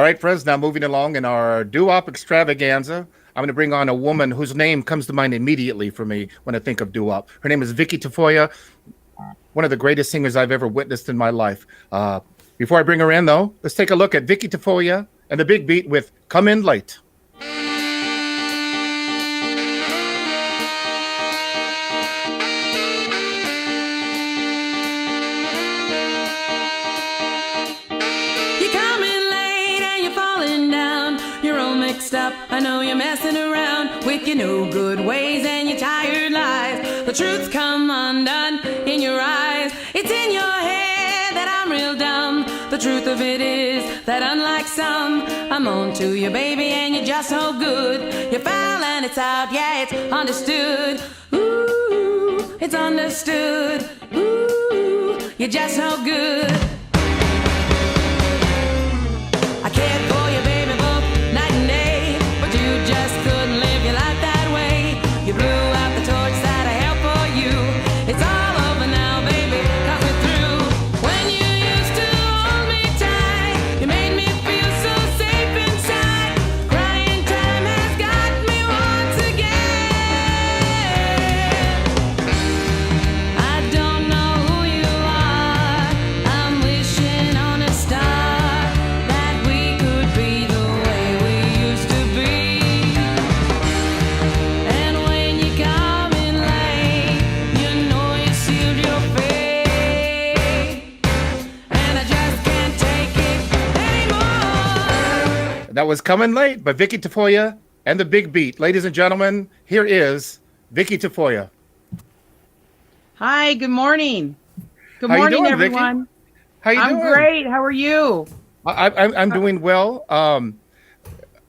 right, friends, now moving along in our doo-wop extravaganza, I'm going to bring on a woman whose name comes to mind immediately for me when I think of doo-wop. Her name is Vicky Tafoya, one of the greatest singers I've ever witnessed in my life. Before I bring her in, though, let's take a look at Vicky Tafoya and the Big Beat with Come In Late. Up. I know you're messing around with your no good ways and your tired lies. The truth's come undone in your eyes. It's in your head that I'm real dumb. The truth of it is that unlike some, I'm on to you, baby, and you're just so good. You're foul and it's out, yeah, it's understood. Ooh, it's understood. Ooh, you're just so good. I cared for you, baby, both night and day. You just couldn't live your life that way. You blew out the torch that I held for you. It's all over now, baby, 'cause we're through. When you used to hold me tight, you made me feel so safe inside. Crying time has got me once again. I don't know who you are. I'm wishing on a star that we could be the way we used to be. That was Coming Late by Vicky Tafoya and the Big Beat. Ladies and gentlemen, here is Vicky Tafoya. Hi, good morning. Good How you morning, doing, everyone. Vicky? How you doing? I'm great. How are you? I'm doing well.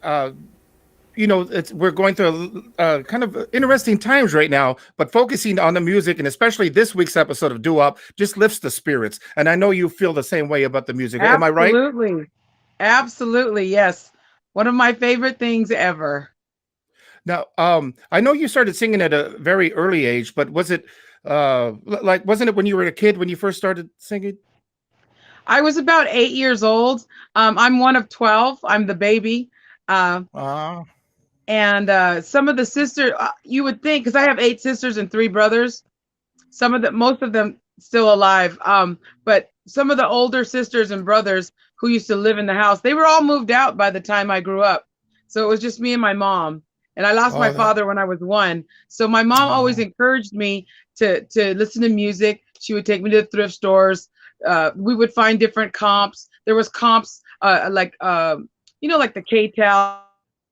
We're going through kind of interesting times right now, but focusing on the music and especially this week's episode of doo-wop just lifts the spirits. And I know you feel the same way about the music. Am I right? Absolutely. Absolutely, yes. One of my favorite things ever. Now, I know you started singing at a very early age, but was it wasn't it when you were a kid when you first started singing? I was about 8 years old. I'm one of 12. I'm the baby. And some of the sisters, you would think, because I have 8 sisters and 3 brothers. Most of them still alive. But some of the older sisters and brothers who used to live in the house, they were all moved out by the time I grew up. So it was just me and my mom. And I lost my father when I was 1. So my mom always encouraged me to listen to music. She would take me to the thrift stores. We would find different comps. There was comps like the K-Tel,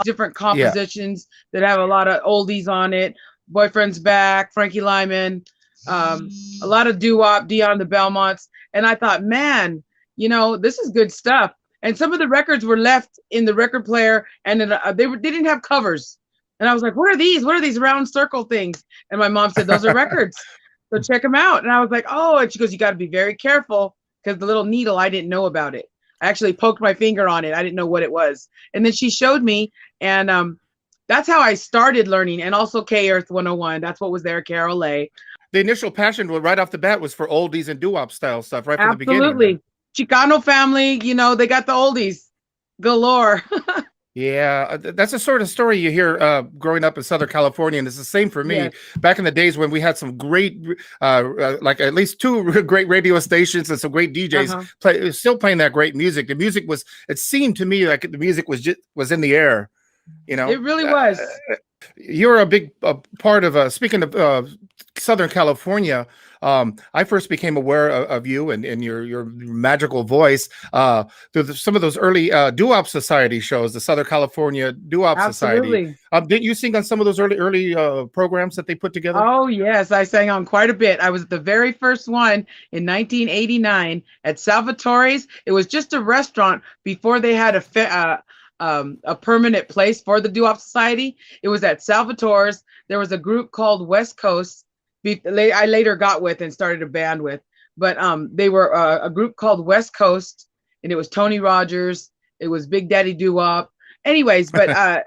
different compositions that have a lot of oldies on it. Boyfriend's Back, Frankie Lyman, a lot of doo-wop, Dion the Belmonts. And I thought, man, this is good stuff. And some of the records were left in the record player, and then, they didn't have covers. And I was like, what are these? What are these round circle things? And my mom said, those are records. So check them out. And I was like, oh, and she goes, you got to be very careful because the little needle, I didn't know about it. I actually poked my finger on it. I didn't know what it was. And then she showed me, and that's how I started learning. And also K-Earth 101. That's what was there, Carol A. The initial passion right off the bat was for oldies and doo-wop style stuff right from the beginning. Absolutely. Chicano family, they got the oldies galore. Yeah, that's the sort of story you hear growing up in Southern California, and it's the same for me. Yes. Back in the days when we had some great, like at least 2 great radio stations and some great DJs still playing that great music. The music it seemed to me like the music was in the air. It really was. You're a big part of, speaking of Southern California, I first became aware of you and your magical voice through some of those early doo-wop society shows, the Southern California Doo-wop Society. Didn't you sing on some of those early programs that they put together? Oh, yes. I sang on quite a bit. I was the very first one in 1989 at Salvatore's. It was just a restaurant before they had a permanent place for the Doo-wop Society. It was at Salvatore's. There was a group called West Coast. I later got with and started a band with, but they were a group called West Coast, and it was Tony Rogers. It was Big Daddy Doo-wop. Anyways, but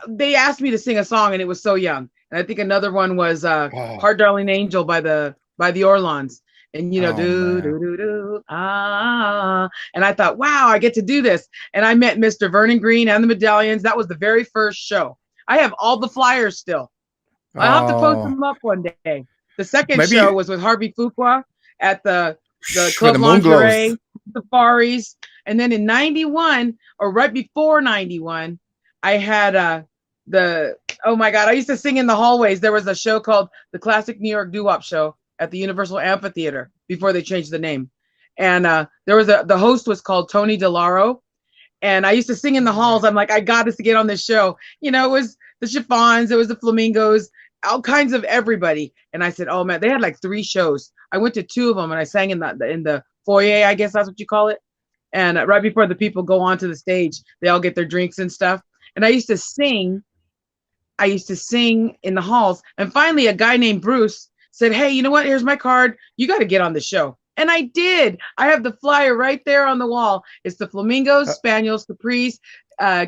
they asked me to sing a song, and it was So Young. And I think another one was Hard Darling Angel by the Orlons. and Oh do man. do do do and I thought, wow, I get to do this. And I met Mr. Vernon Green and the Medallions. That was the very first show. I have all the flyers still. I'll have to post Oh, them up one day. The second show maybe was with Harvey Fuqua at the when Club the moon glows. Lingerie Safaris. And then in 91, or right before 91, I had oh my God, I used to sing in the hallways. There was a show called the Classic New York Doo-Wop Show at the Universal Amphitheater before they changed the name. And there was the host was called Tony DeLauro. And I used to sing in the halls. I'm like, I got to get on this show. You know, it was the Chiffons, it was the Flamingos, all kinds of everybody. And I said, oh man, they had like 3 shows. I went to 2 of them and I sang in the foyer, I guess that's what you call it. And right before the people go onto the stage, they all get their drinks and stuff. And I used to sing in the halls. And finally, a guy named Bruce said, hey, you know what? Here's my card. You got to get on the show. And I did. I have the flyer right there on the wall. It's the Flamingos, Spaniels, Capris,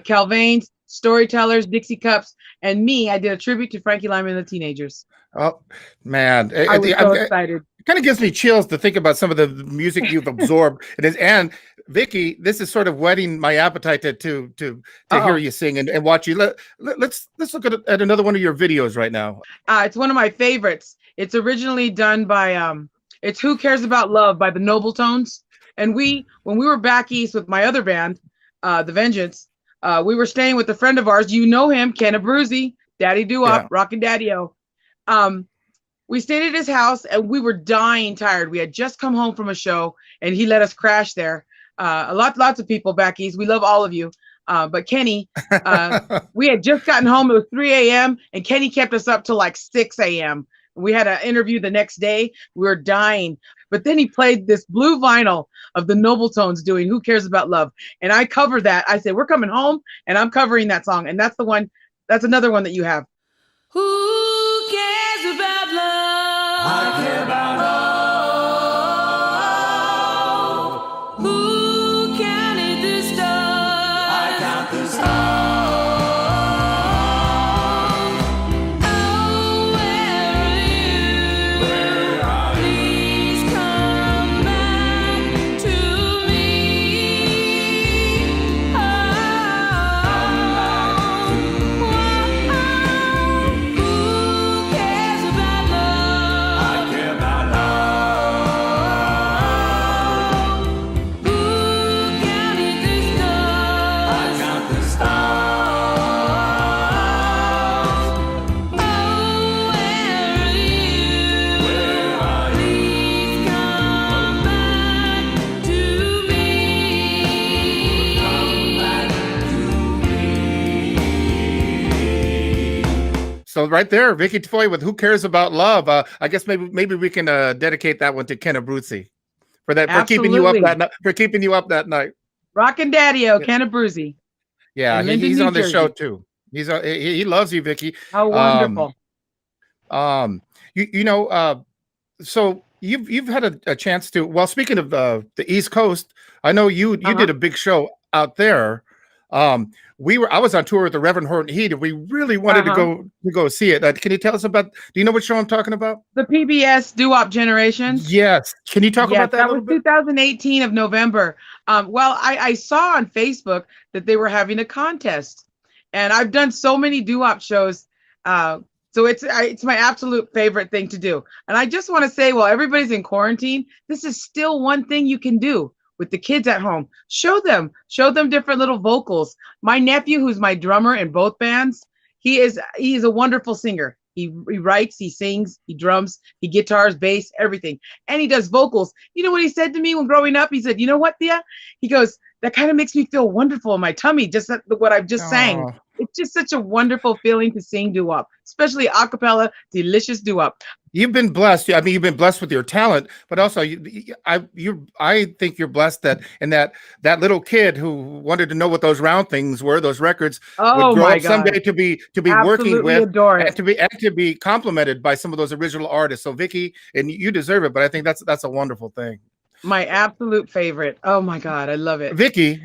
Calvains, Storytellers, Dixie Cups, and me. I did a tribute to Frankie Lyman and the Teenagers. Oh man, I was so excited. It kind of gives me chills to think about some of the music you've absorbed. And Vicky, this is sort of whetting my appetite to hear you sing and watch you. Let's look at another one of your videos right now. It's one of my favorites. It's originally done by it's Who Cares About Love by the Noble Tones. And when we were back east with my other band, The Vengeance, we were staying with a friend of ours. You know him, Ken Abruzzi, Daddy Doo-Wop, Rockin' Daddy-O. We stayed at his house and we were dying tired. We had just come home from a show and he let us crash there. Lots of people back east. We love all of you. But Kenny, we had just gotten home. It was 3 a.m. and Kenny kept us up till like 6 a.m. We had an interview the next day. We were dying. But then he played this blue vinyl of the Noble Tones doing Who Cares About Love. And I covered that. I said, we're coming home and I'm covering that song. And that's another one that you have. Who cares about love? I care about love. Who counted the stars? I count the stars. Oh, where are you? Where are you? Please come back to me. Who cares about love? I care about love. Who counted the stars? I count the stars. Oh, where are you? Where are you? Please come back to me. Come back to me. So right there, Vicky Tafoya with Who Cares About Love. I guess maybe we can dedicate that one to Ken Abruzzi for keeping you up Absolutely. that night. For keeping you up that night. Rockin' Daddy-O, Ken Abruzzi. Yeah, In Linden, he's New on the show Jersey. too. He loves you, Vicky. How wonderful. So you've had a chance to. Well, speaking of the East Coast, I know you did a big show out there. I was on tour with the Reverend Horton Heat, and we really wanted to go see it. Can you tell us about? Do you know what show I'm talking about? The PBS Doo-Wop Generations. Yes. Can you talk about that? That was 2018 of November. Well, I saw on Facebook that they were having a contest, and I've done so many doo-wop shows, so it's my absolute favorite thing to do. And I just want to say, while everybody's in quarantine, this is still one thing you can do with the kids at home. Show them different little vocals. My nephew, who's my drummer in both bands, he's a wonderful singer. He writes, he sings, he drums, he guitars, bass, everything. And he does vocals. You know what he said to me when growing up? He said, you know what, Thea? He goes, that kind of makes me feel wonderful in my tummy, just what I've just sang. It's just such a wonderful feeling to sing doo-wop, especially a cappella, delicious doo-wop. You've been blessed. I mean, you've been blessed with your talent, but also I think you're blessed that little kid who wanted to know what those round things were, those records, would grow up someday to be working with and to be complimented by some of those original artists. So Vicky, and you deserve it, but I think that's a wonderful thing. My absolute favorite. Oh my God, I love it. Vicky,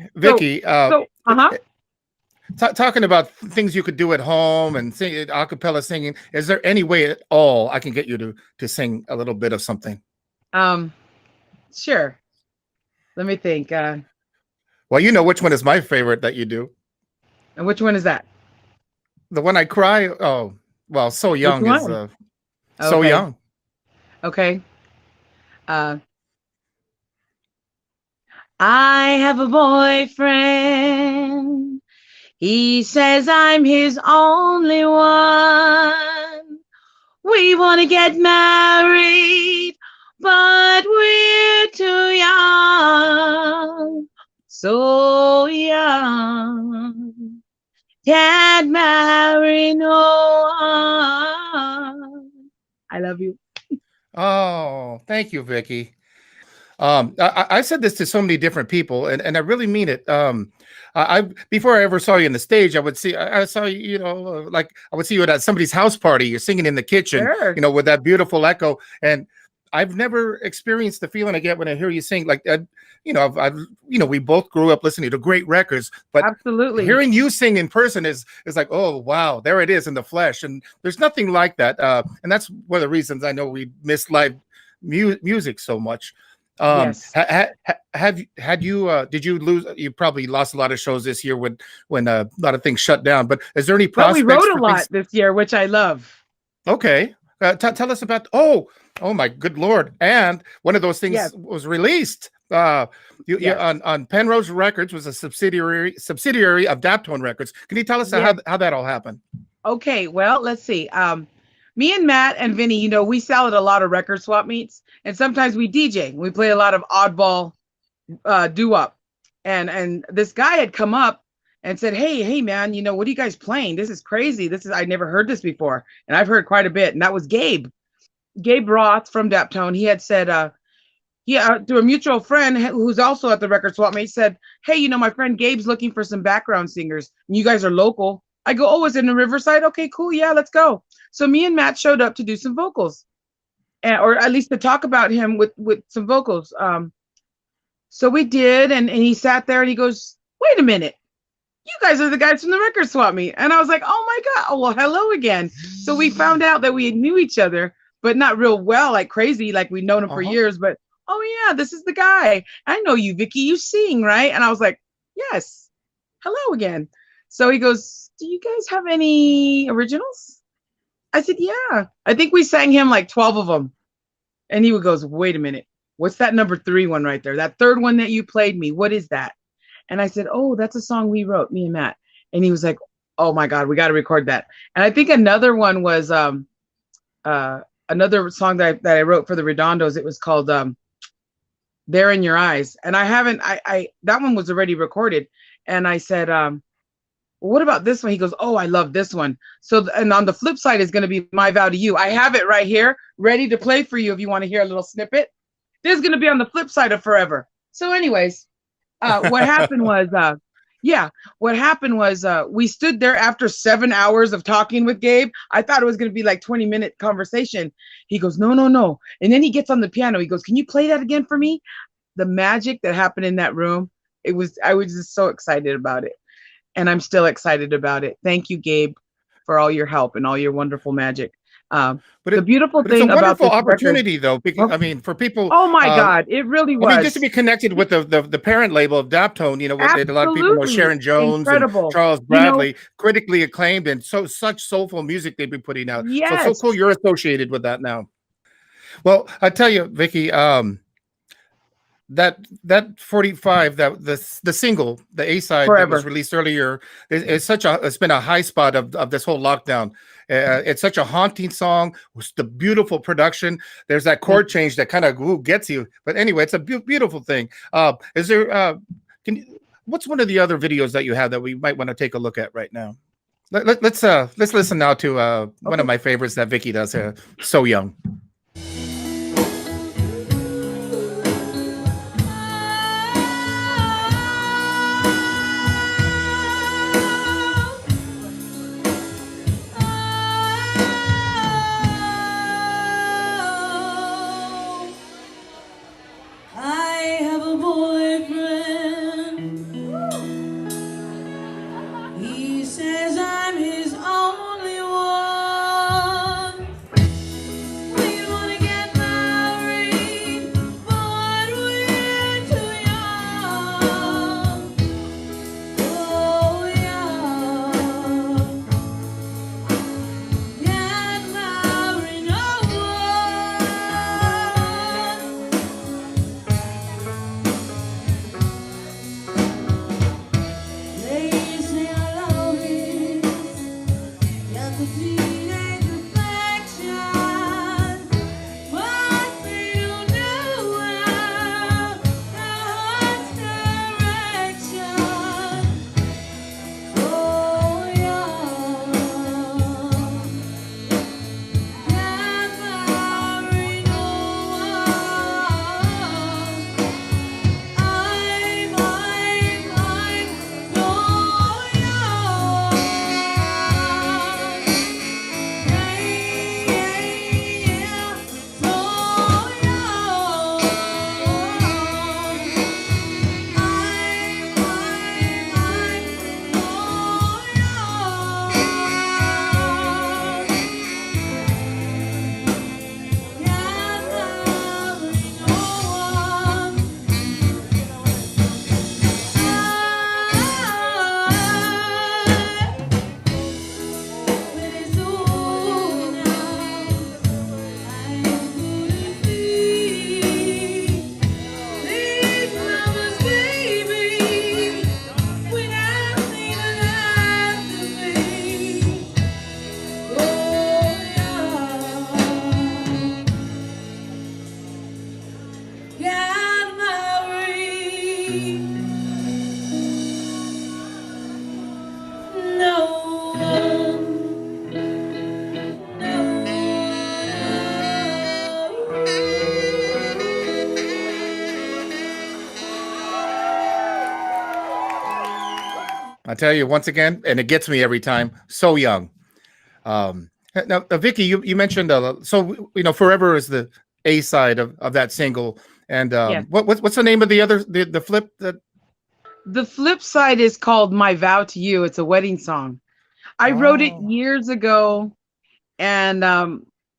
talking about things you could do at home and sing a cappella singing, is there any way at all I can get you to sing a little bit of something? Um, sure. Let me think. Well, you know which one is my favorite that you do. And which one is that? The one I cry. Oh, well, so Which young is one? so Okay. young. Okay. Uh, I have a boyfriend. He says I'm his only one. We want to get married, but we're too young. So young. Can't marry no one. I love you. Oh, thank you, Vicky. I said this to so many different people, and I really mean it. I before I ever saw you on the stage, I saw you, like I would see you at somebody's house party. You're singing in the kitchen, Sure. with that beautiful echo. And I've never experienced the feeling I get when I hear you sing. Like, we both grew up listening to great records, but Absolutely. hearing you sing in person is like, oh wow, there it is in the flesh. And there's nothing like that. And that's one of the reasons I know we miss live music so much. Yes. Did you lose? You probably lost a lot of shows this year when a lot of things shut down. But is there any But we prospects? wrote a lot this year, which I love. Okay, tell us about. Oh my good Lord! And one of those things was released. On Penrose Records, was a subsidiary of Daptone Records. Can you tell us how that all happened? Okay, well, let's see. Me and Matt and Vinny, we sell at a lot of record swap meets, and sometimes we DJ. We play a lot of oddball doo-wop. And this guy had come up and said, hey man, what are you guys playing? This is crazy. I never heard this before. And I've heard quite a bit. And that was Gabe Roth from Daptone. He had said, to a mutual friend who's also at the record swap meet, said, hey, my friend Gabe's looking for some background singers. And you guys are local. I go, oh, is it in Riverside? Okay, cool. Yeah, let's go. So me and Matt showed up to do some vocals, or at least to talk about him with some vocals. So we did, and he sat there and he goes, wait a minute, you guys are the guys from the record swap meet. And I was like, oh my God, oh, well, hello again. So we found out that we knew each other, but not real well, like crazy, like we'd known him for years. But, oh yeah, this is the guy. I know you, Vicky, you sing, right? And I was like, yes, hello again. So he goes, do you guys have any originals? I said, yeah. I think we sang him like 12 of them. And he goes, wait a minute. What's that number 3 one right there? That third one that you played me, what is that? And I said, oh, that's a song we wrote, me and Matt. And he was like, oh my God, we got to record that. And I think another one was another song that I wrote for the Redondos. It was called There in Your Eyes. And that one was already recorded. And I said, what about this one? He goes, oh, I love this one. So, and on the flip side is going to be My Vow to You. I have it right here, ready to play for you if you want to hear a little snippet. This is going to be on the flip side of Forever. So anyways, what happened was, we stood there after 7 hours of talking with Gabe. I thought it was going to be like 20-minute conversation. He goes, no. And then he gets on the piano. He goes, can you play that again for me? The magic that happened in that room, I was just so excited about it. And I'm still excited about it. Thank you, Gabe, for all your help and all your wonderful magic. But the beautiful thing about it's a wonderful opportunity, though. Because, I mean, for people. Oh my God, it really was. I mean, just to be connected with the parent label of Daptone, with a lot of people know Sharon Jones and Charles Bradley, critically acclaimed, and such soulful music they've been putting out. Yes. So it's so cool you're associated with that now. Well, I tell you, Vicky, that 45, the single, the A side that was released earlier, it's been a high spot of this whole lockdown. It's such a haunting song with the beautiful production. There's that chord change that kind of gets you. But anyway, it's a beautiful thing. Is there? What's one of the other videos that you have that we might want to take a look at right now? Let's listen now to one of my favorites that Vicky does. So Young. Says I'm his only one. We I tell you once again, and it gets me every time. So young. Now, Vicky, you mentioned so "Forever" is the A side of that single, and what's the name of the other the flip that? The flip side is called "My Vow to You." It's a wedding song. I wrote it years ago, and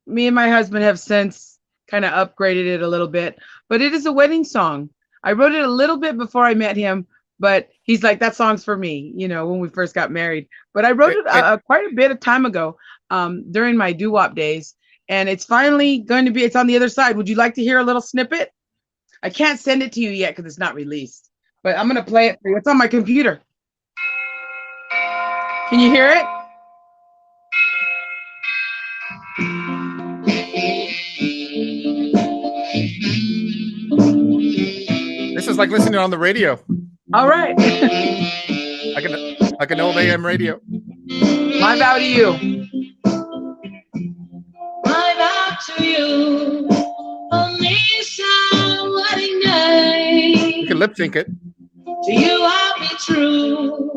me and my husband have since kind of upgraded it a little bit. But it is a wedding song. I wrote it a little bit before I met him, but he's like, that song's for me, when we first got married. But I wrote it quite a bit of time ago during my doo-wop days. And it's finally going to be, it's on the other side. Would you like to hear a little snippet? I can't send it to you yet because it's not released. But I'm going to play it for you. It's on my computer. Can you hear it? This is like listening on the radio. All right. Like an old AM radio. My vow to you. My vow to you on this wedding night. You can lip sync it. To you I'll be true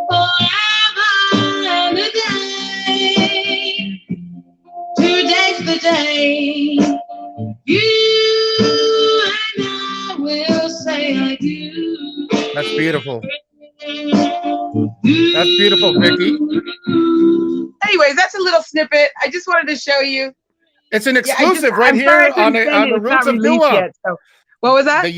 forever and a day. Today's the day. You and I will say I do. That's beautiful. That's beautiful, Vicky. Anyways, that's a little snippet. I just wanted to show you. It's an exclusive right here on the Roots of doo-wop. What was that? The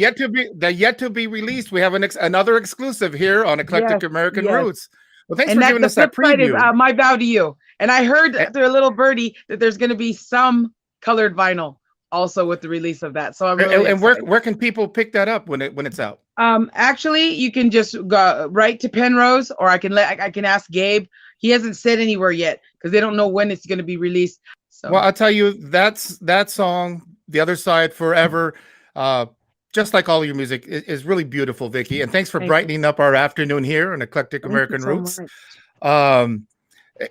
yet to be released. We have another exclusive here on Eclectic American Roots. Well, thanks for giving us that preview. Is, My Vow to You. And I heard through a little birdie that there's going to be some colored vinyl also with the release of that. So I'm really and where can people pick that up when it's out? Actually, you can just go right to Penrose, or I can ask Gabe. He hasn't said anywhere yet because they don't know when it's going to be released. So. Well, I'll tell you, that song, The Other Side, Forever, just like all your music, is really beautiful, Vicky. And thanks for brightening up our afternoon here on Eclectic American Roots.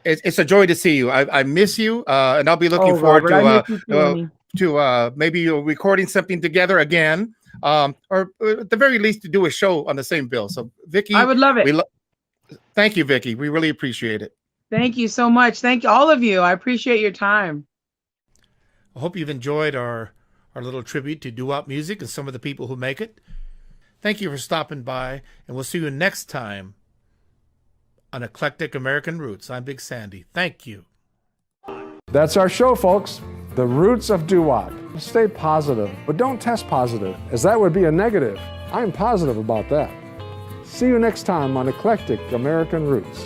It's a joy to see you. I miss you, and I'll be looking forward to maybe recording something together again, or at the very least to do a show on the same bill. So, Vicky, I would love it. Thank you, Vicky. We really appreciate it. Thank you so much. Thank you, all of you. I appreciate your time. I hope you've enjoyed our little tribute to doo-wop music and some of the people who make it. Thank you for stopping by, and we'll see you next time on Eclectic American Roots. I'm Big Sandy. Thank you. That's our show, folks. The Roots of doo-wop. Stay positive, but don't test positive, as that would be a negative. I'm positive about that. See you next time on Eclectic American Roots.